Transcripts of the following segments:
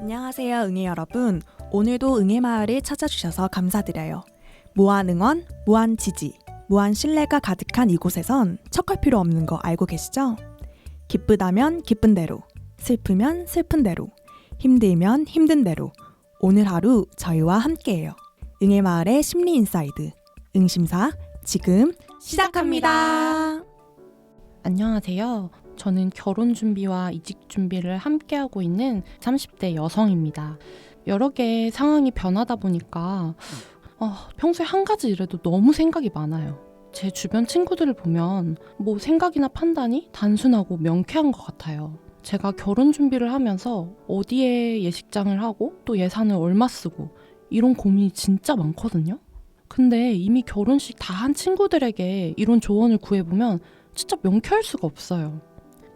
안녕하세요, 응애 여러분. 오늘도 응애 마을을 찾아주셔서 감사드려요. 무한 응원, 무한 지지, 무한 신뢰가 가득한 이곳에선 척할 필요 없는 거 알고 계시죠? 기쁘다면 기쁜 대로, 슬프면 슬픈 대로, 힘들면 힘든 대로 오늘 하루 저희와 함께해요. 응애 마을의 심리 인사이드, 응심사 지금 시작합니다. 안녕하세요. 저는 결혼 준비와 이직 준비를 함께하고 있는 30대 여성입니다. 여러 개의 상황이 변하다 보니까 평소에 한 가지 일에도 너무 생각이 많아요. 제 주변 친구들을 보면 뭐 생각이나 판단이 단순하고 명쾌한 것 같아요. 제가 결혼 준비를 하면서 어디에 예식장을 하고 또 예산을 얼마 쓰고 이런 고민이 진짜 많거든요. 근데 이미 결혼식 다 한 친구들에게 이런 조언을 구해보면 진짜 명쾌할 수가 없어요.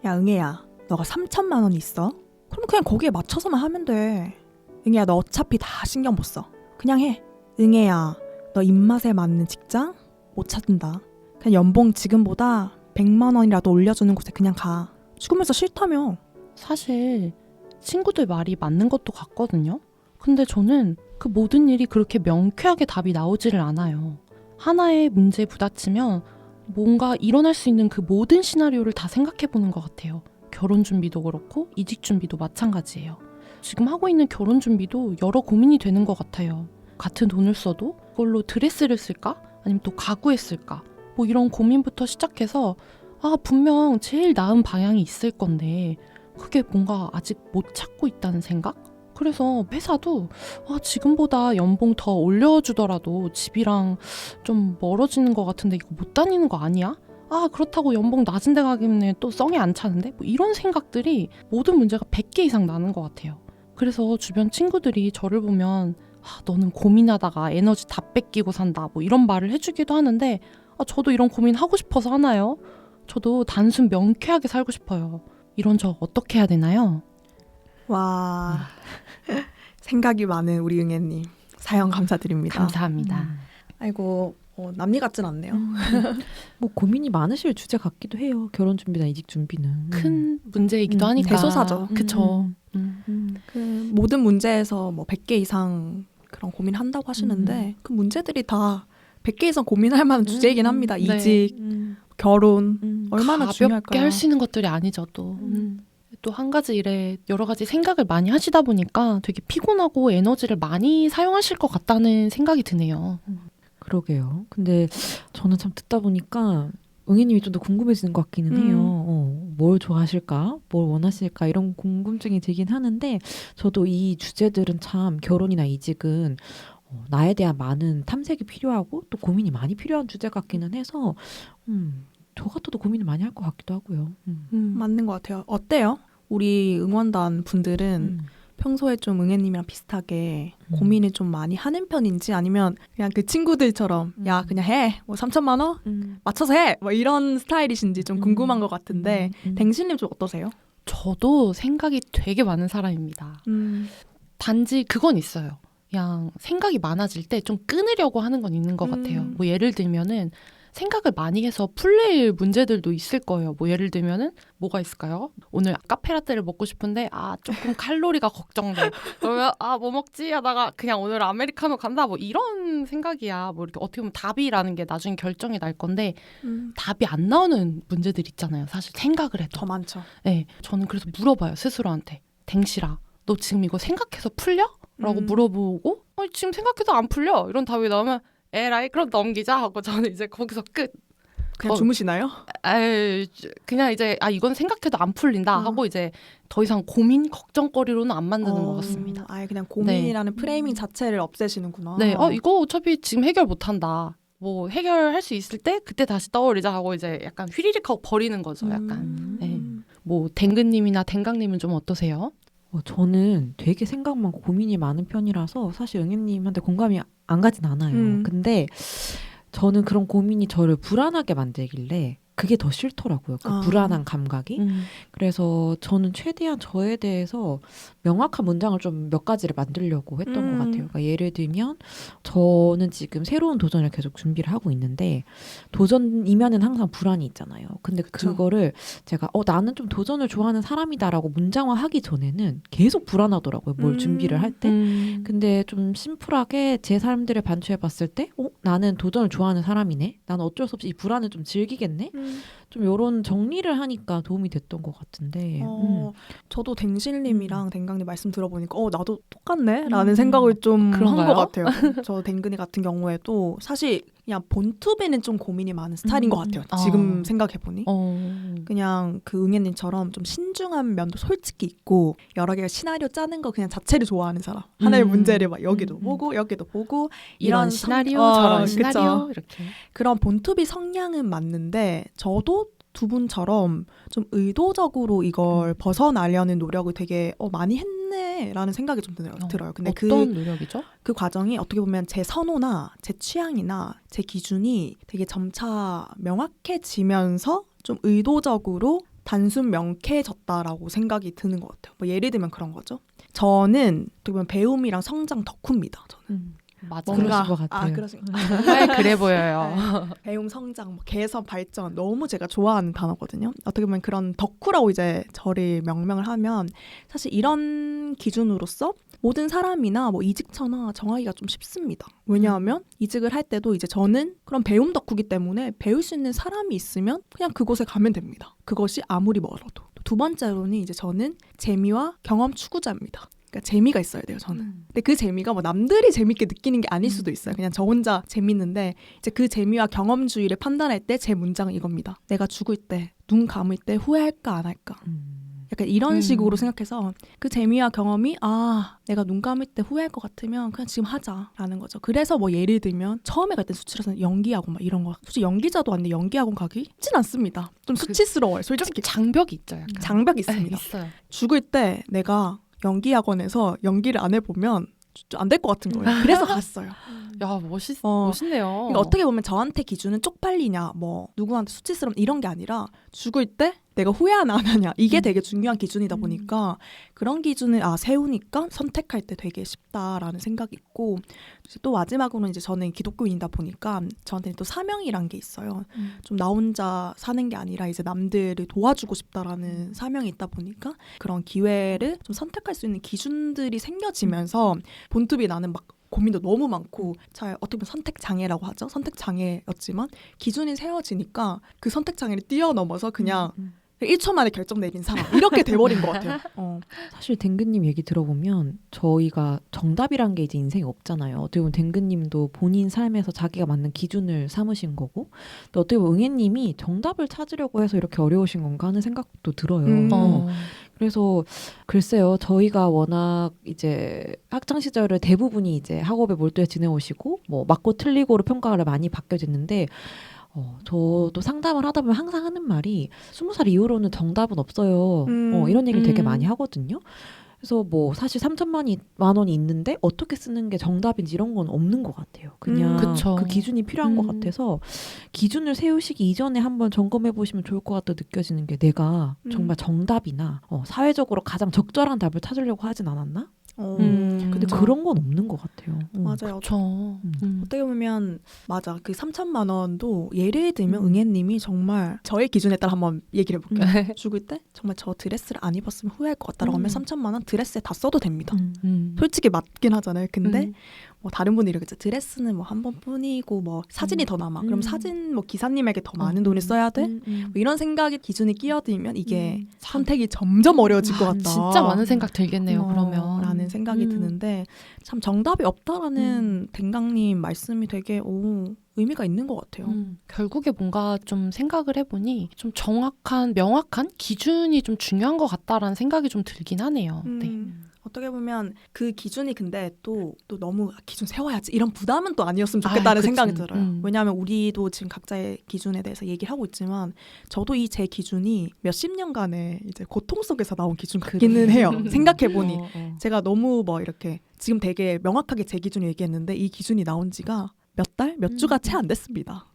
야, 응애야, 너가 3천만 원 있어? 그럼 그냥 거기에 맞춰서만 하면 돼. 응애야, 너 어차피 다 신경 못 써. 그냥 해. 응애야, 너 입맛에 맞는 직장? 못 찾는다. 그냥 연봉 지금보다 100만 원이라도 올려주는 곳에 그냥 가. 죽으면서 싫다며. 사실 친구들 말이 맞는 것도 같거든요. 근데 저는 그 모든 일이 그렇게 명쾌하게 답이 나오지를 않아요. 하나의 문제에 부딪히면 뭔가 일어날 수 있는 그 모든 시나리오를 다 생각해보는 것 같아요. 결혼 준비도 그렇고 이직 준비도 마찬가지예요. 지금 하고 있는 결혼 준비도 여러 고민이 되는 것 같아요. 같은 돈을 써도 그걸로 드레스를 쓸까? 아니면 또 가구에 쓸까? 뭐 이런 고민부터 시작해서 분명 제일 나은 방향이 있을 건데 그게 뭔가 아직 못 찾고 있다는 생각? 그래서 회사도 지금보다 연봉 더 올려주더라도 집이랑 좀 멀어지는 것 같은데 이거 못 다니는 거 아니야? 그렇다고 연봉 낮은 데 가기는 또 썽이 안 차는데? 뭐 이런 생각들이 모든 문제가 100개 이상 나는 것 같아요. 그래서 주변 친구들이 저를 보면 너는 고민하다가 에너지 다 뺏기고 산다 뭐 이런 말을 해주기도 하는데 저도 이런 고민 하고 싶어서 하나요? 저도 단순 명쾌하게 살고 싶어요. 이런 저 어떻게 해야 되나요? 와, 생각이 많은 우리 응애님. 사연 감사드립니다. 감사합니다. 아이고, 남미 같진 않네요. 뭐 고민이 많으실 주제 같기도 해요. 결혼 준비나 이직 준비는. 큰 문제이기도 하니까. 대소사죠. 그쵸. 그 모든 문제에서 뭐 100개 이상 그런 고민한다고 하시는데 그 문제들이 다 100개 이상 고민할 만한 주제이긴 합니다. 네. 이직, 결혼 얼마나 가볍게 중요할까요? 할 수 있는 것들이 아니죠 또. 또 한 가지 일에 여러 가지 생각을 많이 하시다 보니까 되게 피곤하고 에너지를 많이 사용하실 것 같다는 생각이 드네요. 그러게요. 근데 저는 참 듣다 보니까 응애님이 좀 더 궁금해지는 것 같기는 해요. 뭘 좋아하실까? 뭘 원하실까? 이런 궁금증이 들긴 하는데 저도 이 주제들은 참 결혼이나 이직은 나에 대한 많은 탐색이 필요하고 또 고민이 많이 필요한 주제 같기는 해서 저 같아도 고민을 많이 할 것 같기도 하고요. 맞는 것 같아요. 어때요? 우리 응원단 분들은 평소에 좀 응애님이랑 비슷하게 고민을 좀 많이 하는 편인지 아니면 그냥 그 친구들처럼 야 그냥 해 뭐 3천만 원 맞춰서 해 뭐 이런 스타일이신지 좀 궁금한 것 같은데 댕신님 좀 어떠세요? 저도 생각이 되게 많은 사람입니다. 단지 그건 있어요. 그냥 생각이 많아질 때 좀 끊으려고 하는 건 있는 것 같아요. 뭐 예를 들면은 생각을 많이 해서 풀릴 문제들도 있을 거예요. 뭐 예를 들면은 뭐가 있을까요? 오늘 카페라떼를 먹고 싶은데 조금 칼로리가 걱정돼. 그러면 뭐 먹지 하다가 그냥 오늘 아메리카노 간다 뭐 이런 생각이야. 뭐 이렇게 어떻게 보면 답이라는 게 나중에 결정이 날 건데 답이 안 나오는 문제들 있잖아요. 사실 생각을 해도. 더 많죠. 네, 저는 그래서 물어봐요. 스스로한테. 댕실아, 너 지금 이거 생각해서 풀려? 라고 물어보고 지금 생각해도 안 풀려. 이런 답이 나오면 에라이 그럼 넘기자 하고 저는 이제 거기서 끝. 그냥 주무시나요? 그냥 이제 이건 생각해도 안 풀린다 하고 이제 더 이상 고민 걱정거리로는 안 만드는 것 같습니다. 아예 그냥 고민이라는 프레이밍 자체를 없애시는구나. 네, 이거 어차피 지금 해결 못한다. 뭐 해결할 수 있을 때 그때 다시 떠올리자 하고 이제 약간 휘리릭 하고 버리는 거죠. 약간. 네. 뭐 댕근님이나 댕강님은 좀 어떠세요? 저는 되게 생각 많고 고민이 많은 편이라서 사실 응애님한테 공감이 안 가진 않아요. 근데 저는 그런 고민이 저를 불안하게 만들길래 그게 더 싫더라고요. 그 아. 불안한 감각이. 그래서 저는 최대한 저에 대해서 명확한 문장을 좀 몇 가지를 만들려고 했던 것 같아요. 그러니까 예를 들면 저는 지금 새로운 도전을 계속 준비를 하고 있는데 도전이면은 항상 불안이 있잖아요. 근데 그쵸. 그거를 제가 나는 좀 도전을 좋아하는 사람이다라고 문장화하기 전에는 계속 불안하더라고요. 뭘 준비를 할 때. 근데 좀 심플하게 제 삶들을 반추해 봤을 때 나는 도전을 좋아하는 사람이네. 나는 어쩔 수 없이 이 불안을 좀 즐기겠네. 좀 이런 정리를 하니까 도움이 됐던 것 같은데. 저도 댕실님이랑 댕강님 말씀 들어보니까 나도 똑같네? 라는 음. 생각을 좀 한 그런가요? 것 같아요. 저 댕근이 같은 경우에도 사실 그냥 본투비는 좀 고민이 많은 스타일인 것 같아요. 지금 생각해보니. 그냥 그 응애님처럼 좀 신중한 면도 솔직히 있고 여러 개의 시나리오 짜는 거 그냥 자체를 좋아하는 사람. 하나의 문제를 막 여기도 보고 여기도 보고 이런 이런 시나리오 성- 저런 그쵸. 시나리오 이렇게. 그런 본투비 성향은 맞는데 저도 두 분처럼 좀 의도적으로 이걸 벗어나려는 노력을 되게 많이 했네라는 생각이 좀 들어요. 근데 어떤 노력이죠? 그 과정이 어떻게 보면 제 선호나 제 취향이나 제 기준이 되게 점차 명확해지면서 좀 의도적으로 단순 명쾌해졌다라고 생각이 드는 것 같아요. 뭐 예를 들면 그런 거죠. 저는 어떻게 보면 배움이랑 성장 덕후입니다. 저는. 맞아요. 그러실 것 같아요. 그러신 정말 그래 보여요. 네. 배움, 성장, 뭐 개선, 발전 너무 제가 좋아하는 단어거든요. 어떻게 보면 그런 덕후라고 이제 저를 명명을 하면 사실 이런 기준으로서 모든 사람이나 뭐 이직처나 정하기가 좀 쉽습니다. 왜냐하면 이직을 할 때도 이제 저는 그런 배움 덕후기 때문에 배울 수 있는 사람이 있으면 그냥 그곳에 가면 됩니다. 그것이 아무리 멀어도. 두 번째로는 이제 저는 재미와 경험 추구자입니다. 그러니까 재미가 있어야 돼요, 저는. 근데 그 재미가 뭐 남들이 재밌게 느끼는 게 아닐 수도 있어요. 그냥 저 혼자 재밌는데 이제 그 재미와 경험주의를 판단할 때 제 문장은 이겁니다. 내가 죽을 때, 눈 감을 때 후회할까 안 할까. 약간 이런 식으로 생각해서 그 재미와 경험이 내가 눈 감을 때 후회할 것 같으면 그냥 지금 하자라는 거죠. 그래서 뭐 예를 들면 처음에 갈 때 수치라서 연기학원 막 이런 거 솔직히 연기자도 아닌데 연기학원 가기 쉽진 않습니다. 좀 수치스러워요, 솔직히. 장벽이 있죠, 약간. 장벽이 있습니다. 있어요. 죽을 때 내가 연기학원에서 연기를 안 해보면 안 될 것 같은 거예요. 그래서 갔어요. 야, 멋있네요. 그러니까 어떻게 보면 저한테 기준은 쪽팔리냐, 뭐 누구한테 수치스러운 이런 게 아니라 죽을 때 내가 후회하나 안 하냐 이게 되게 중요한 기준이다 보니까 그런 기준을 세우니까 선택할 때 되게 쉽다라는 생각이 있고 또 마지막으로는 이제 저는 기독교인이다 보니까 저한테는 또 사명이란 게 있어요. 좀 나 혼자 사는 게 아니라 이제 남들을 도와주고 싶다라는 사명이 있다 보니까 그런 기회를 좀 선택할 수 있는 기준들이 생겨지면서 본투비 나는 막 고민도 너무 많고 잘 어떻게 보면 선택 장애라고 하죠. 선택 장애였지만 기준이 세워지니까 그 선택 장애를 뛰어넘어서 그냥 1초 만에 결정 내린 사람 이렇게 돼버린 것 같아요. 사실 댕근님 얘기 들어보면 저희가 정답이란 게 이제 인생에 없잖아요. 어떻게 보면 댕근님도 본인 삶에서 자기가 맞는 기준을 삼으신 거고 또 어떻게 보면 응애님이 정답을 찾으려고 해서 이렇게 어려우신 건가 하는 생각도 들어요. 그래서 글쎄요, 저희가 워낙 이제 학창 시절을 대부분이 이제 학업에 몰두해 지내오시고 뭐 맞고 틀리고로 평가를 많이 받게 됐는데 저도 상담을 하다 보면 항상 하는 말이 20살 이후로는 정답은 없어요. 이런 얘기를 되게 많이 하거든요. 그래서 뭐 사실 3천만 원이 있는데 어떻게 쓰는 게 정답인지 이런 건 없는 것 같아요. 그냥 그쵸. 그 기준이 필요한 것 같아서 기준을 세우시기 이전에 한번 점검해 보시면 좋을 것 같다 느껴지는 게 내가 정말 정답이나 사회적으로 가장 적절한 답을 찾으려고 하진 않았나? 근데 그쵸. 그런 건 없는 것 같아요. 맞아요. 그쵸. 어떻게 보면 맞아. 그 3천만 원도 예를 들면 응애님이 정말 저의 기준에 따라 한번 얘기를 해볼게요. 죽을 때 정말 저 드레스를 안 입었으면 후회할 것 같다라고 하면 3천만 원 드레스에 다 써도 됩니다. 솔직히 맞긴 하잖아요. 근데 뭐 다른 분들이 이렇게 드레스는 뭐 한 번뿐이고 뭐 사진이 더 남아. 그럼 사진 뭐 기사님에게 더 많은 돈을 써야 돼? 뭐 이런 생각이 기준이 끼어들면 이게 선택이 점점 어려워질 것 같다. 진짜 많은 생각 들겠네요. 그러면 라는 생각이 드는데 참 정답이 없다라는 댕강님 말씀이 되게 의미가 있는 것 같아요. 결국에 뭔가 좀 생각을 해보니 좀 정확한 명확한 기준이 좀 중요한 것 같다라는 생각이 좀 들긴 하네요. 네. 어떻게 보면 그 기준이 근데 또 너무 기준 세워야지 이런 부담은 또 아니었으면 좋겠다는 생각이 들어요. 왜냐하면 우리도 지금 각자의 기준에 대해서 얘기를 하고 있지만 저도 이 제 기준이 몇십 년간의 이제 고통 속에서 나온 기준 같기는 해요. 생각해보니 제가 너무 뭐 이렇게 지금 되게 명확하게 제 기준을 얘기했는데 이 기준이 나온 지가 몇 달? 몇 주가 채 안 됐습니다.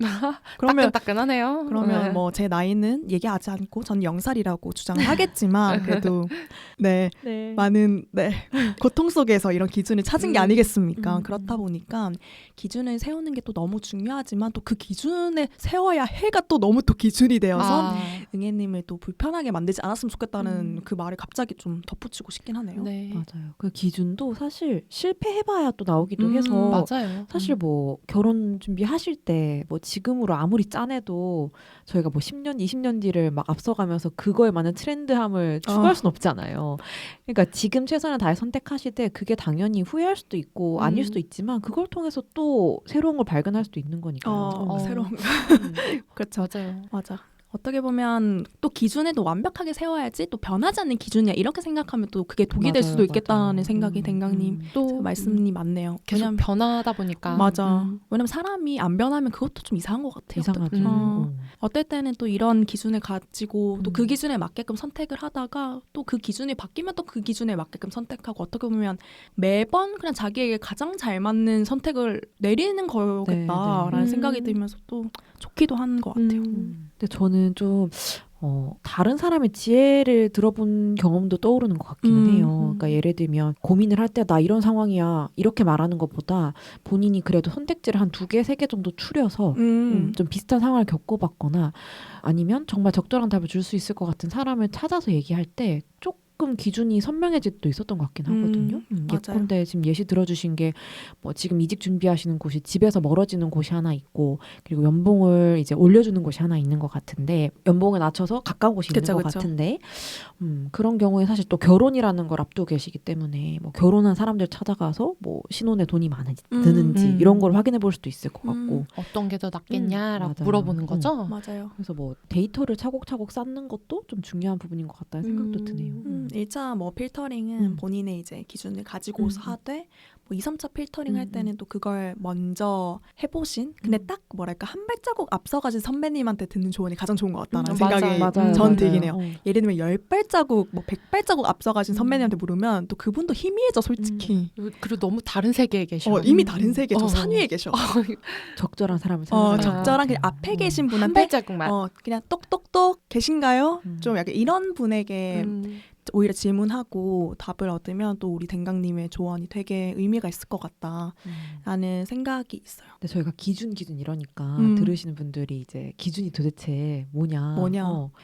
그러면 따끈따끈하네요. 그러면 뭐 제 나이는 얘기하지 않고 전 0살이라고 주장을 하겠지만 그래도 네 네. 많은 고통 속에서 이런 기준을 찾은 게 아니겠습니까? 그렇다 보니까 기준을 세우는 게 또 너무 중요하지만 또 그 기준에 세워야 해가 또 너무 또 기준이 되어서 응애님을 또 불편하게 만들지 않았으면 좋겠다는 그 말을 갑자기 좀 덧붙이고 싶긴 하네요. 네. 맞아요. 그 기준도 사실 실패해봐야 또 나오기도 해서 맞아요. 사실 뭐 결혼 준비하실 때 뭐 지금으로 아무리 짠해도 저희가 뭐 10년, 20년 뒤를 막 앞서가면서 그거에 맞는 트렌드함을 추구할 수는 없잖아요. 그러니까 지금 최선을 다해 선택하시되 그게 당연히 후회할 수도 있고 아닐 수도 있지만 그걸 통해서 또 새로운 걸 발견할 수도 있는 거니까요. 새로운 그렇죠. 맞아요. 맞아. 어떻게 보면 또 기준에도 완벽하게 세워야지 또 변하지 않는 기준이야 이렇게 생각하면 또 그게 독이 될 수도 있겠다는 생각이 댕강님 또 말씀이 맞네요. 계속 왜냐면 변하다 보니까 맞아. 왜냐면 사람이 안 변하면 그것도 좀 이상한 것 같아요. 이상하죠. 어떨 때는 또 이런 기준을 가지고 또 그 기준에 맞게끔 선택을 하다가 또 그 기준이 바뀌면 또 그 기준에 맞게끔 선택하고 어떻게 보면 매번 그냥 자기에게 가장 잘 맞는 선택을 내리는 거겠다라는 생각이 들면서 또 좋기도 한 것 같아요. 근데 저는 좀 다른 사람의 지혜를 들어본 경험도 떠오르는 것 같기는 해요. 그러니까 예를 들면 고민을 할 때 나 이런 상황이야 이렇게 말하는 것보다 본인이 그래도 선택지를 한 2개, 3개 정도 추려서 좀 비슷한 상황을 겪어봤거나 아니면 정말 적절한 답을 줄 수 있을 것 같은 사람을 찾아서 얘기할 때 조금 기준이 선명해질 때도 있었던 것 같긴 하거든요. 예컨대 지금 예시 들어주신 게 뭐 지금 이직 준비하시는 곳이 집에서 멀어지는 곳이 하나 있고 그리고 연봉을 이제 올려주는 곳이 하나 있는 것 같은데 연봉을 낮춰서 가까운 곳이 있는 것 같은데 그런 경우에 사실 또 결혼이라는 걸 앞두고 계시기 때문에 뭐 결혼한 사람들 찾아가서 뭐 신혼에 돈이 드는지 이런 걸 확인해 볼 수도 있을 것 같고 어떤 게 더 낫겠냐라고 맞아요. 물어보는 거죠. 맞아요. 그래서 뭐 데이터를 차곡차곡 쌓는 것도 좀 중요한 부분인 것 같다는 생각도 드네요. 1차 뭐 필터링은 본인의 이제 기준을 가지고서 하되 뭐 2, 3차 필터링 할 때는 또 그걸 먼저 해보신 근데 딱 뭐랄까 한 발자국 앞서가신 선배님한테 듣는 조언이 가장 좋은 것 같다는 생각이 전 들긴 해요. 예를 들면 10발자국 뭐 100발자국 앞서가신 선배님한테 물으면 또 그분도 희미해져 솔직히. 그리고 너무 다른 세계에 계셔. 이미 다른 세계 저 산 위에 계셔. 적절한 사람을 찾아야 적절한 그냥 앞에 계신 분한테 한 발자국만 그냥 똑똑똑 계신가요? 좀 약간 이런 분에게 오히려 질문하고 답을 얻으면 또 우리 댕강님의 조언이 되게 의미가 있을 것 같다라는 생각이 있어요. 근데 저희가 기준 이러니까 들으시는 분들이 이제 기준이 도대체 뭐냐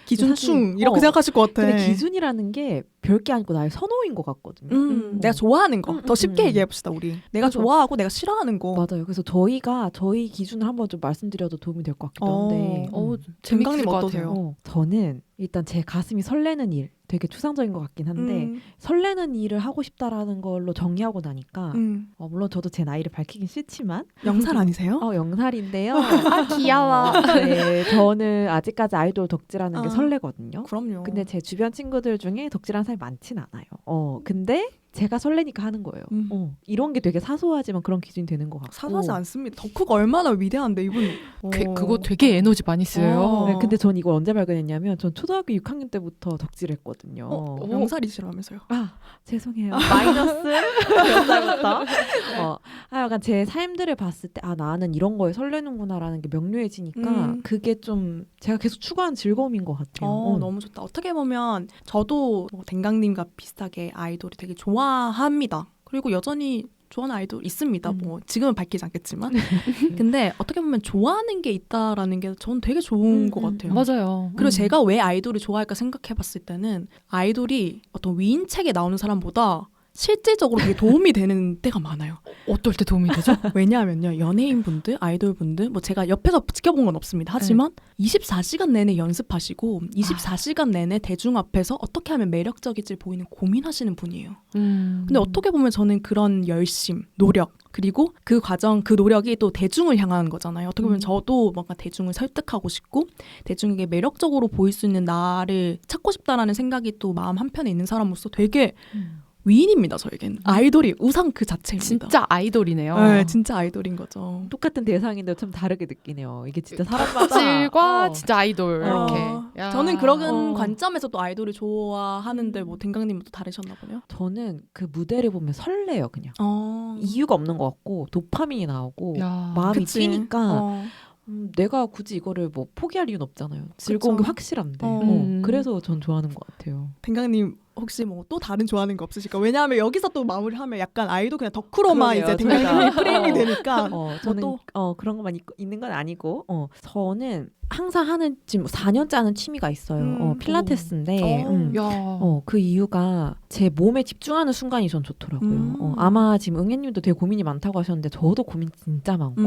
기준충 이렇게 생각하실 것 같아. 근데 기준이라는 게 별게 아니고 나의 선호인 것 같거든요. 내가 좋아하는 거. 더 쉽게 얘기해봅시다 우리. 내가 좋아하고 내가 싫어하는 거. 맞아요. 그래서 저희 기준을 한번 좀 말씀드려도 도움이 될 것 같기도 한데 댕강님 어떠세요? 저는 일단 제 가슴이 설레는 일 되게 추상적인 것 같긴 한데 설레는 일을 하고 싶다라는 걸로 정의하고 나니까 물론 저도 제 나이를 밝히긴 싫지만 0살 아니세요? 0살인데요. 귀여워. 네, 저는 아직까지 아이돌 덕질하는 게 설레거든요. 그럼요. 근데 제 주변 친구들 중에 덕질하는 사람이 많진 않아요. 근데 제가 설레니까 하는 거예요. 이런 게 되게 사소하지만 그런 기준이 되는 것 같고. 사소하지 않습니다. 덕후가 얼마나 위대한데 이분. 그거 되게 에너지 많이 쓰여요. 네, 근데 전 이걸 언제 발견했냐면 전 초등학교 6학년 때부터 덕질했거든요. 0살이시라면서요? 죄송해요. 마이너스 몇 살부터? 약간 제 삶들을 봤을 때 나는 이런 거에 설레는구나라는 게 명료해지니까 그게 좀 제가 계속 추구하는 즐거움인 것 같아요. 너무 좋다. 어떻게 보면 저도 댕강님과 비슷하게 아이돌이 되게 좋아합니다. 그리고 여전히 좋아하는 아이돌 있습니다. 뭐 지금은 밝히지 않겠지만. 근데 어떻게 보면 좋아하는 게 있다라는 게 전 되게 좋은 것 같아요. 맞아요. 그리고 제가 왜 아이돌을 좋아할까 생각해봤을 때는 아이돌이 어떤 위인책에 나오는 사람보다 실질적으로 되게 도움이 되는 때가 많아요. 어떨 때 도움이 되죠? 왜냐하면요. 연예인분들, 아이돌분들 뭐 제가 옆에서 지켜본 건 없습니다. 하지만 24시간 내내 연습하시고 24시간 내내 대중 앞에서 어떻게 하면 매력적일지 보이는 고민하시는 분이에요. 근데 어떻게 보면 저는 그런 열심, 노력 그리고 그 과정, 그 노력이 또 대중을 향한 거잖아요. 어떻게 보면 저도 뭔가 대중을 설득하고 싶고 대중에게 매력적으로 보일 수 있는 나를 찾고 싶다라는 생각이 또 마음 한편에 있는 사람으로서 되게 위인입니다. 저에겐 아이돌이 우상 그 자체입니다. 진짜 아이돌이네요. 네, 진짜 아이돌인 거죠. 똑같은 대상인데 참 다르게 느끼네요. 이게 진짜 사람마다 질과 진짜 아이돌 이렇게. 야. 저는 그런 관점에서 또 아이돌을 좋아하는데 뭐 댕강님은 또 다르셨나 보네요. 저는 그 무대를 보면 설레요 그냥. 이유가 없는 것 같고 도파민이 나오고 야. 마음이 그치. 뛰니까 내가 굳이 이거를 뭐 포기할 이유는 없잖아요. 즐거운 그쵸. 게 확실한데. 음. 그래서 전 좋아하는 것 같아요. 댕강님 혹시 뭐 또 다른 좋아하는 거 없으실까? 왜냐하면 여기서 또 마무리하면 약간 아이돌 그냥 덕후로만 그러게요, 이제 댕강님이 저희가. 프레임이 되니까 저는 또? 그런 것만 있는 건 아니고 저는 항상 하는 지금 4년째 하는 취미가 있어요. 필라테스인데 야. 그 이유가 제 몸에 집중하는 순간이 전 좋더라고요. 아마 지금 응애님도 되게 고민이 많다고 하셨는데 저도 고민 진짜 많고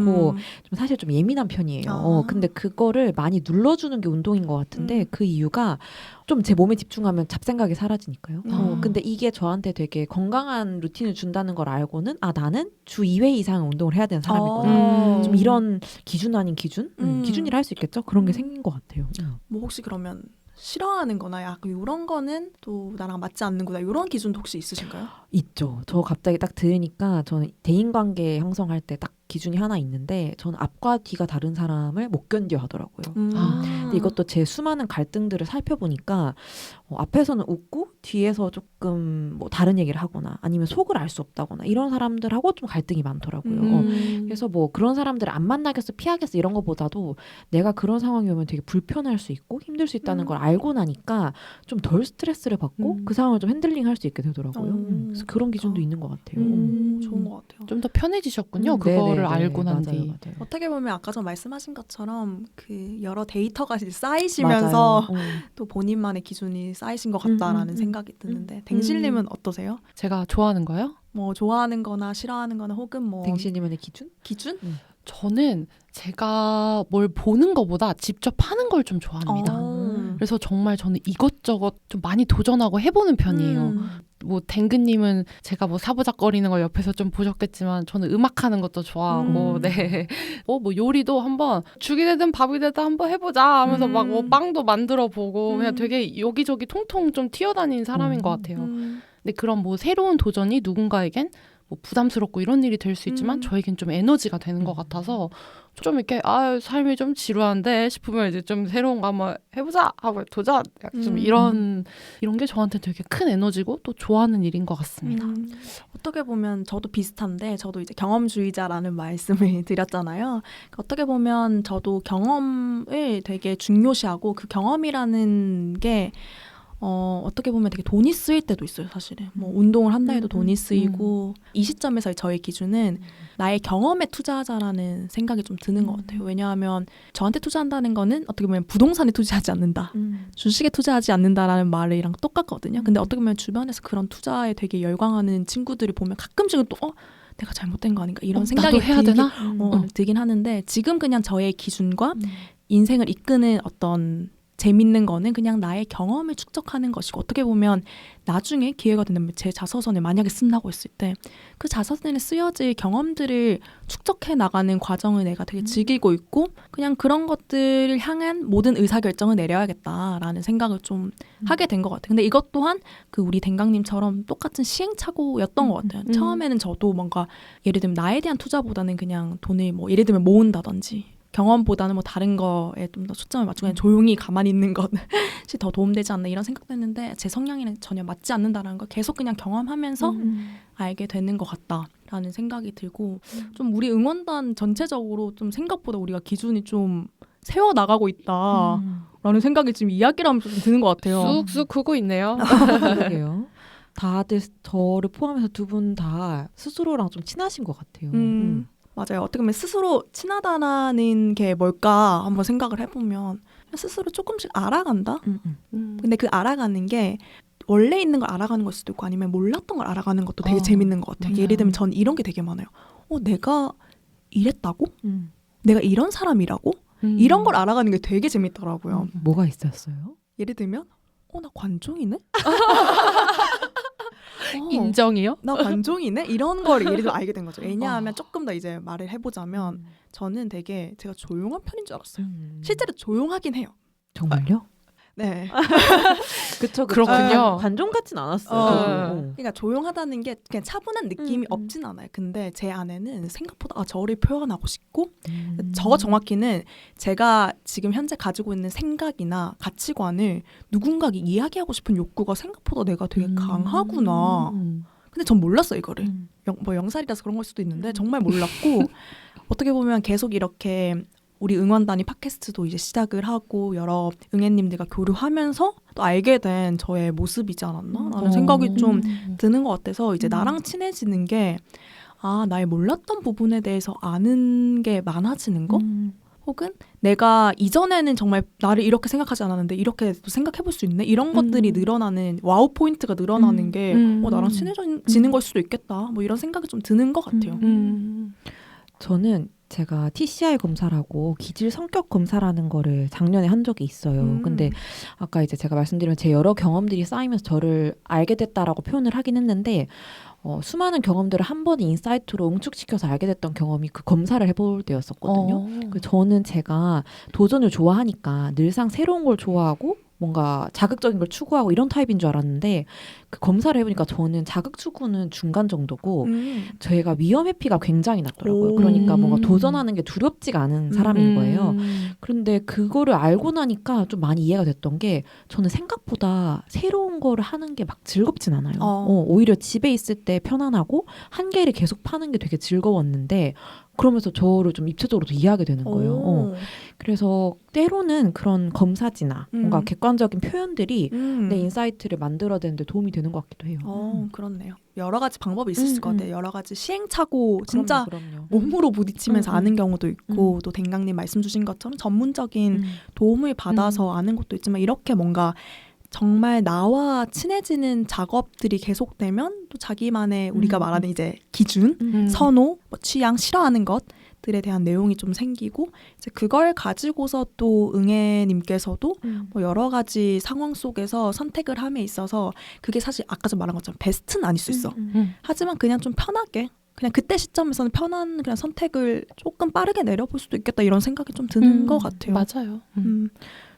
좀 사실 좀 예민한 편이에요. 근데 그거를 많이 눌러주는 게 운동인 것 같은데 그 이유가 좀 제 몸에 집중하면 잡생각이 사라지니까요. 근데 이게 저한테 되게 건강한 루틴을 준다는 걸 알고는 나는 주 2회 이상 운동을 해야 되는 사람이구나. 좀 이런 기준 아닌 기준? 기준이라 할 수 있겠죠? 그런 게 생긴 것 같아요. 뭐 혹시 그러면 싫어하는 거나 약간 이런 거는 또 나랑 맞지 않는구나 이런 기준도 혹시 있으신가요? 있죠. 저 갑자기 딱 들으니까 저는 대인관계 형성할 때 딱 기준이 하나 있는데 저는 앞과 뒤가 다른 사람을 못 견뎌 하더라고요. 근데 이것도 제 수많은 갈등들을 살펴보니까 앞에서는 웃고 뒤에서 조금 뭐 다른 얘기를 하거나 아니면 속을 알 수 없다거나 이런 사람들하고 좀 갈등이 많더라고요. 그래서 뭐 그런 사람들을 안 만나겠어 피하겠어 이런 것보다도 내가 그런 상황이 오면 되게 불편할 수 있고 힘들 수 있다는 걸 알고 나니까 좀 덜 스트레스를 받고 그 상황을 좀 핸들링할 수 있게 되더라고요. 그래서 그런 기준도 있는 것 같아요. 좋은 것 같아요. 좀 더 편해지셨군요. 그거를 알고 난 뒤. 맞아요. 어떻게 보면 아까 전 말씀하신 것처럼 그 여러 데이터가 이제 쌓이시면서 또 본인만의 기준이 쌓이신 것 같다라는 생각이 드는데 댕실님은 어떠세요? 제가 좋아하는 거요? 뭐 좋아하는 거나 싫어하는 거나 혹은 뭐 댕실님만의 기준? 기준? 저는 제가 뭘 보는 것보다 직접 하는 걸 좀 좋아합니다. 그래서 정말 저는 이것저것 좀 많이 도전하고 해보는 편이에요. 뭐 댕근님은 제가 뭐 사부작거리는 걸 옆에서 좀 보셨겠지만 저는 음악하는 것도 좋아하고 네. 뭐 요리도 한번 죽이 되든 밥이 되든 한번 해보자 하면서 막 뭐 빵도 만들어 보고 그냥 되게 여기저기 통통 좀 튀어다니는 사람인 것 같아요. 근데 그런 뭐 새로운 도전이 누군가에겐 뭐 부담스럽고 이런 일이 될 수 있지만 저에겐 좀 에너지가 되는 것 같아서 좀 이렇게 삶이 좀 지루한데 싶으면 이제 좀 새로운 거 한번 해보자 하고 도전 좀 이런 게 저한테 되게 큰 에너지고 또 좋아하는 일인 것 같습니다. 어떻게 보면 저도 비슷한데 저도 이제 경험주의자라는 말씀을 드렸잖아요. 어떻게 보면 저도 경험을 되게 중요시하고 그 경험이라는 게 어떻게 보면 되게 돈이 쓰일 때도 있어요, 사실은. 뭐 운동을 한다 해도 돈이 쓰이고 이 시점에서 저의 기준은 나의 경험에 투자하자라는 생각이 좀 드는 것 같아요. 왜냐하면 저한테 투자한다는 거는 어떻게 보면 부동산에 투자하지 않는다. 주식에 투자하지 않는다라는 말이랑 똑같거든요. 근데 어떻게 보면 주변에서 그런 투자에 되게 열광하는 친구들을 보면 가끔씩은 또 내가 잘못된 거 아닌가 이런 생각이 나도 해야 되나? 들긴 하는데 지금 그냥 저의 기준과 인생을 이끄는 어떤 재밌는 거는 그냥 나의 경험을 축적하는 것이고 어떻게 보면 나중에 기회가 된다면 제 자서전을 만약에 쓴다고 했을 때 그 자서전에 쓰여질 경험들을 축적해 나가는 과정을 내가 되게 즐기고 있고 그냥 그런 것들을 향한 모든 의사결정을 내려야겠다라는 생각을 좀 하게 된 것 같아요. 근데 이것 또한 그 우리 댕강님처럼 똑같은 시행착오였던 것 같아요. 처음에는 저도 뭔가 예를 들면 나에 대한 투자보다는 그냥 돈을 뭐 예를 들면 모은다든지 경험보다는 뭐 다른 거에 좀 더 초점을 맞추고 그냥 조용히 가만히 있는 것이 더 도움되지 않나 이런 생각도 했는데 제 성향이랑 전혀 맞지 않는다라는 걸 계속 그냥 경험하면서 알게 되는 것 같다라는 생각이 들고 좀 우리 응원단 전체적으로 좀 생각보다 우리가 기준이 좀 세워나가고 있다라는 생각이 지금 이야기를 하면서 좀 드는 것 같아요. 쑥쑥 크고 있네요. 그러게요. 다들 저를 포함해서 두 분 다 스스로랑 좀 친하신 것 같아요. 맞아요. 어떻게 보면 스스로 친하다는 게 뭘까 한번 생각을 해보면 스스로 조금씩 알아간다? 근데 그 알아가는 게 원래 있는 걸 알아가는 걸 수도 있고 아니면 몰랐던 걸 알아가는 것도 되게 재밌는 것 같아요. 예를 들면 전 이런 게 되게 많아요. 내가 이랬다고? 내가 이런 사람이라고? 이런 걸 알아가는 게 되게 재밌더라고요. 뭐가 있었어요? 예를 들면 나 관종이네? 인정이요? 나 관종이네? 이런 걸 예를 들어 알게 된 거죠. 왜냐하면 조금 더 이제 말을 해보자면 저는 되게 제가 조용한 편인 줄 알았어요. 실제로 조용하긴 해요. 정말요? 네. 그쵸. 그렇군요. 관종 같진 않았어요. 그러니까 조용하다는 게 그냥 차분한 느낌이 음. 없진 않아요. 근데 제 안에는 생각보다 저를 표현하고 싶고 저 정확히는 제가 지금 현재 가지고 있는 생각이나 가치관을 누군가에게 이야기하고 싶은 욕구가 생각보다 내가 되게 강하구나. 근데 전 몰랐어요, 이거를. 뭐 영살이라서 그런 걸 수도 있는데 정말 몰랐고 어떻게 보면 계속 이렇게 우리 응원단이 팟캐스트도 이제 시작을 하고 여러 응애님들과 교류하면서 또 알게 된 저의 모습이지 않았나 라는 생각이 좀 드는 것 같아서 이제 나랑 친해지는 게 나의 몰랐던 부분에 대해서 아는 게 많아지는 거? 혹은 내가 이전에는 정말 나를 이렇게 생각하지 않았는데 이렇게 또 생각해볼 수 있네? 이런 것들이 늘어나는 와우 포인트가 늘어나는 게 나랑 친해지는 걸 수도 있겠다. 뭐 이런 생각이 좀 드는 것 같아요. 저는 제가 TCI 검사라고 기질 성격 검사라는 거를 작년에 한 적이 있어요. 근데 아까 이제 제가 말씀드리면 제 여러 경험들이 쌓이면서 저를 알게 됐다라고 표현을 하긴 했는데 수많은 경험들을 한 번에 인사이트로 응축시켜서 알게 됐던 경험이 그 검사를 해볼 때였었거든요. 저는 제가 도전을 좋아하니까 늘상 새로운 걸 좋아하고 뭔가 자극적인 걸 추구하고 이런 타입인 줄 알았는데 그 검사를 해보니까 저는 자극 추구는 중간 정도고 제가 위험 회피가 굉장히 낮더라고요. 그러니까 뭔가 도전하는 게 두렵지가 않은 사람인 거예요. 그런데 그거를 알고 나니까 좀 많이 이해가 됐던 게 저는 생각보다 새로운 거를 하는 게 막 즐겁진 않아요. 오히려 집에 있을 때 편안하고 한 개를 계속 파는 게 되게 즐거웠는데 그러면서 저를 좀 입체적으로 더 이해하게 되는 거예요. 그래서 때로는 그런 검사지나 뭔가 객관적인 표현들이 내 인사이트를 만들어내는데 도움이 되는 것 같기도 해요. 그렇네요. 여러 가지 방법이 있을 것 같아요. 여러 가지 시행착오 진짜 그럼요. 몸으로 부딪히면서 아는 경우도 있고 또 댕강님 말씀 주신 것처럼 전문적인 도움을 받아서 아는 것도 있지만 이렇게 뭔가 정말 나와 친해지는 작업들이 계속되면 또 자기만의 우리가 말하는 이제 기준, 선호, 뭐 취향, 싫어하는 것들에 대한 내용이 좀 생기고 이제 그걸 가지고서 또 응애님께서도 뭐 여러 가지 상황 속에서 선택을 함에 있어서 그게 사실 아까 좀 말한 것처럼 베스트는 아닐 수 있어. 하지만 그냥 좀 편하게 그냥 그때 시점에서는 편한 그냥 선택을 조금 빠르게 내려볼 수도 있겠다 이런 생각이 좀 드는 것 같아요. 맞아요.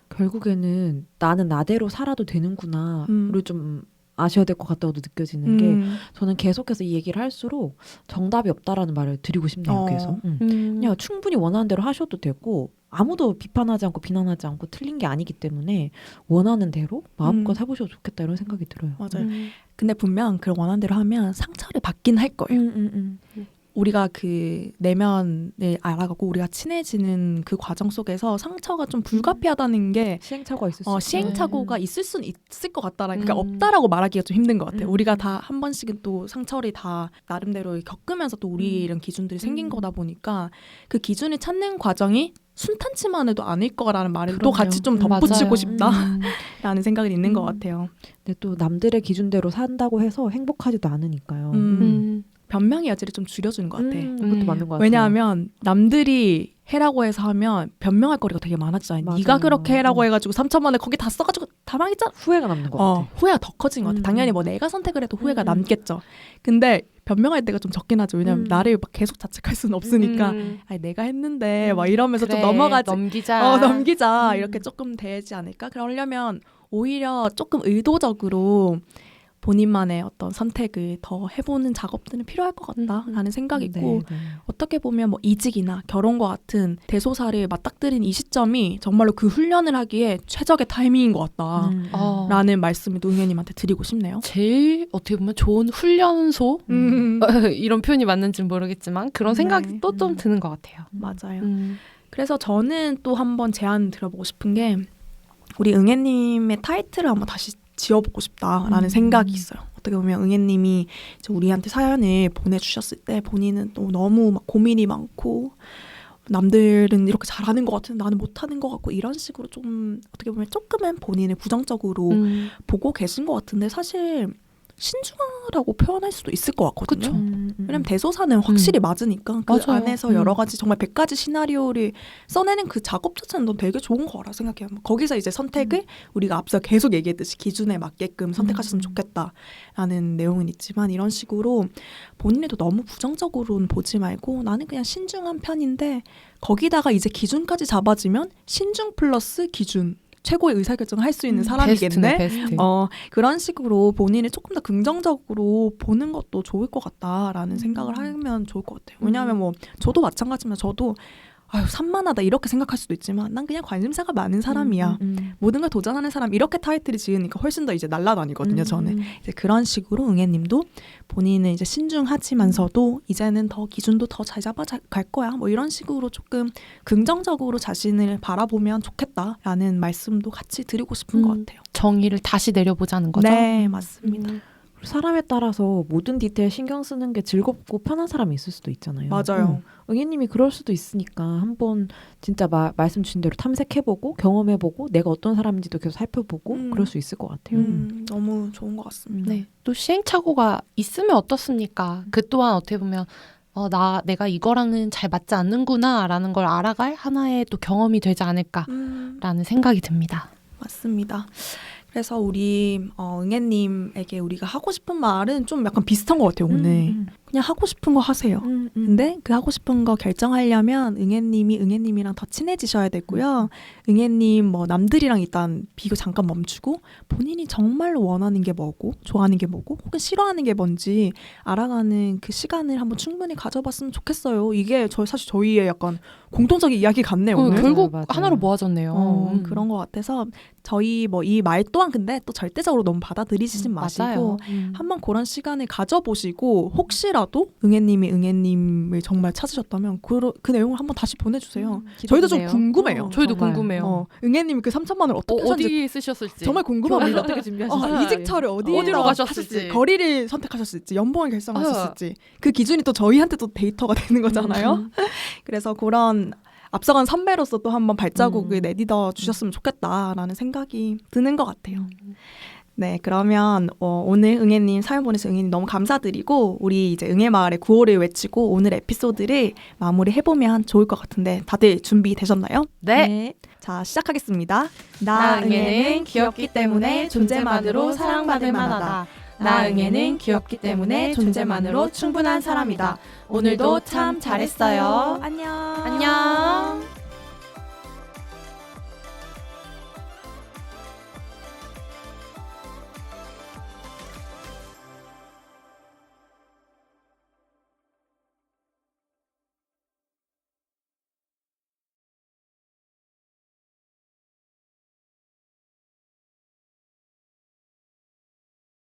결국에는 나는 나대로 살아도 되는구나를 좀 아셔야 될 것 같다고도 느껴지는 게 저는 계속해서 이 얘기를 할수록 정답이 없다라는 말을 드리고 싶네요. 계속. 그냥 충분히 원하는 대로 하셔도 되고 아무도 비판하지 않고 비난하지 않고 틀린 게 아니기 때문에 원하는 대로 마음껏 해보셔도 좋겠다 이런 생각이 들어요. 맞아요. 근데 분명 그런 원하는 대로 하면 상처를 받긴 할 거예요. 우리가 그 내면을 알아가고 우리가 친해지는 그 과정 속에서 상처가 좀 불가피하다는 게 시행착오가 있을 수 시행착오가 있을 수는 있을 것 같다라는 그러니까 없다라고 말하기가 좀 힘든 것 같아요. 우리가 다 한 번씩은 또 상처를 다 나름대로 겪으면서 또 우리 이런 기준들이 생긴 거다 보니까 그 기준을 찾는 과정이 순탄치만 해도 아닐 거라는 말을 또 같이 좀 덧붙이고 싶다라는 생각이 있는 것 같아요. 근데 또 남들의 기준대로 산다고 해서 행복하지도 않으니까요. 변명의 여지를 좀 줄여주는 것 같아. 그것도 맞는 것 같아요. 왜냐하면 남들이 해라고 해서 하면 변명할 거리가 되게 많았잖아요. 네가 그렇게 해라고 해가지고 3천만 원 거기 다 써가지고 다 망했잖아. 후회가 남는 것 같아. 후회가 더 커진 것 같아. 당연히 뭐 내가 선택을 해도 후회가 남겠죠. 근데 변명할 때가 좀 적긴 하죠. 왜냐면 나를 막 계속 자책할 수는 없으니까 아니 내가 했는데 막 이러면서 그래, 좀 넘어가지. 넘기자. 음. 이렇게 조금 되지 않을까? 그러려면 오히려 조금 의도적으로 본인만의 어떤 선택을 더 해보는 작업들은 필요할 것 같다라는 생각이 있고 어떻게 보면 뭐 이직이나 결혼과 같은 대소사를 맞닥뜨린 이 시점이 정말로 그 훈련을 하기에 최적의 타이밍인 것 같다라는 말씀을 또 응애님한테 드리고 싶네요. 제일 어떻게 보면 좋은 훈련소 이런 표현이 맞는지는 모르겠지만 그런 생각이 또 좀 드는 것 같아요. 맞아요. 그래서 저는 또 한번 제안 드려보고 싶은 게 우리 응애님의 타이틀을 한번 다시 지어보고 싶다라는 생각이 있어요. 어떻게 보면 응애님이 이제 우리한테 사연을 보내주셨을 때 본인은 또 너무 막 고민이 많고 남들은 이렇게 잘하는 것 같은데 나는 못하는 것 같고 이런 식으로 좀 어떻게 보면 조금은 본인을 부정적으로 보고 계신 것 같은데 사실 신중하라고 표현할 수도 있을 것 같거든요. 왜냐면 대소사는 확실히 맞으니까 그 맞아요. 안에서 여러 가지 정말 100가지 시나리오를 써내는 그 작업 자체는 넌 되게 좋은 거라 생각해요. 거기서 이제 선택을 우리가 앞서 계속 얘기했듯이 기준에 맞게끔 선택하셨으면 좋겠다라는 내용은 있지만 이런 식으로 본인에도 너무 부정적으로는 보지 말고 나는 그냥 신중한 편인데 거기다가 이제 기준까지 잡아지면 신중 플러스 기준 최고의 의사결정을 할 수 있는 베스트네, 사람이겠네. 베스트. 그런 식으로 본인을 조금 더 긍정적으로 보는 것도 좋을 것 같다라는 생각을 하면 좋을 것 같아요. 왜냐하면 뭐 저도 마찬가지지만 저도 아유 산만하다 이렇게 생각할 수도 있지만 난 그냥 관심사가 많은 사람이야. 모든 걸 도전하는 사람 이렇게 타이틀을 지으니까 훨씬 더 이제 날아다니거든요. 저는 이제 그런 식으로 응애님도 본인은 이제 신중하지만서도 이제는 더 기준도 더 잘 잡아갈 거야. 뭐 이런 식으로 조금 긍정적으로 자신을 바라보면 좋겠다라는 말씀도 같이 드리고 싶은 것 같아요. 정의를 다시 내려보자는 거죠? 네, 맞습니다. 사람에 따라서 모든 디테일 신경 쓰는 게 즐겁고 편한 사람이 있을 수도 있잖아요. 맞아요. 응애님이 그럴 수도 있으니까 한번 진짜 말씀 주신 대로 탐색해보고 경험해보고 내가 어떤 사람인지도 계속 살펴보고 그럴 수 있을 것 같아요. 너무 좋은 것 같습니다. 네. 또 시행착오가 있으면 어떻습니까? 그 또한 어떻게 보면 내가 이거랑은 잘 맞지 않는구나 라는 걸 알아갈 하나의 또 경험이 되지 않을까라는 생각이 듭니다. 맞습니다. 그래서 우리 응애님에게 우리가 하고 싶은 말은 좀 약간 비슷한 것 같아요. 오늘 그냥 하고 싶은 거 하세요. 근데 그 하고 싶은 거 결정하려면 응애님이랑 더 친해지셔야 되고요. 응애님 뭐 남들이랑 일단 비교 잠깐 멈추고 본인이 정말로 원하는 게 뭐고 좋아하는 게 뭐고 혹은 싫어하는 게 뭔지 알아가는 그 시간을 한번 충분히 가져봤으면 좋겠어요. 이게 사실 저희의 약간 공통적인 이야기 같네요. 오늘. 결국 맞아요. 하나로 모아졌네요. 그런 것 같아서 저희 뭐 이 말 또한 근데 또 절대적으로 너무 받아들이시진 마시고 맞아요. 한번 그런 시간을 가져보시고 혹시라도 응애님을 정말 찾으셨다면 그 내용을 한번 다시 보내주세요. 저희도 좀 궁금해요. 저희도 정말. 궁금해요. 응애님이 그 3천만 원을 어떻게 하셨는지 어디 쓰셨을지. 정말 궁금합니다. 어떻게 준비하셨어요? 이직처를 어디로 가셨을지. 거리를 선택하셨을지 연봉을 결정하셨을지 그 기준이 또 저희한테도 데이터가 되는 거잖아요. 그래서 그런 앞서간 선배로서 또 한번 발자국을 내딛어 주셨으면 좋겠다라는 생각이 드는 것 같아요. 네, 그러면 오늘 응애님 사연 보내주신 응애님 너무 감사드리고 우리 이제 응애마을의 구호를 외치고 오늘 에피소드를 마무리해보면 좋을 것 같은데 다들 준비되셨나요? 네. 자, 시작하겠습니다. 나 응애는 귀엽기 때문에 존재만으로 사랑받을 만하다. 나 응애는 귀엽기 때문에 존재만으로 충분한 사람이다. 오늘도 참 잘했어요. 안녕. 안녕.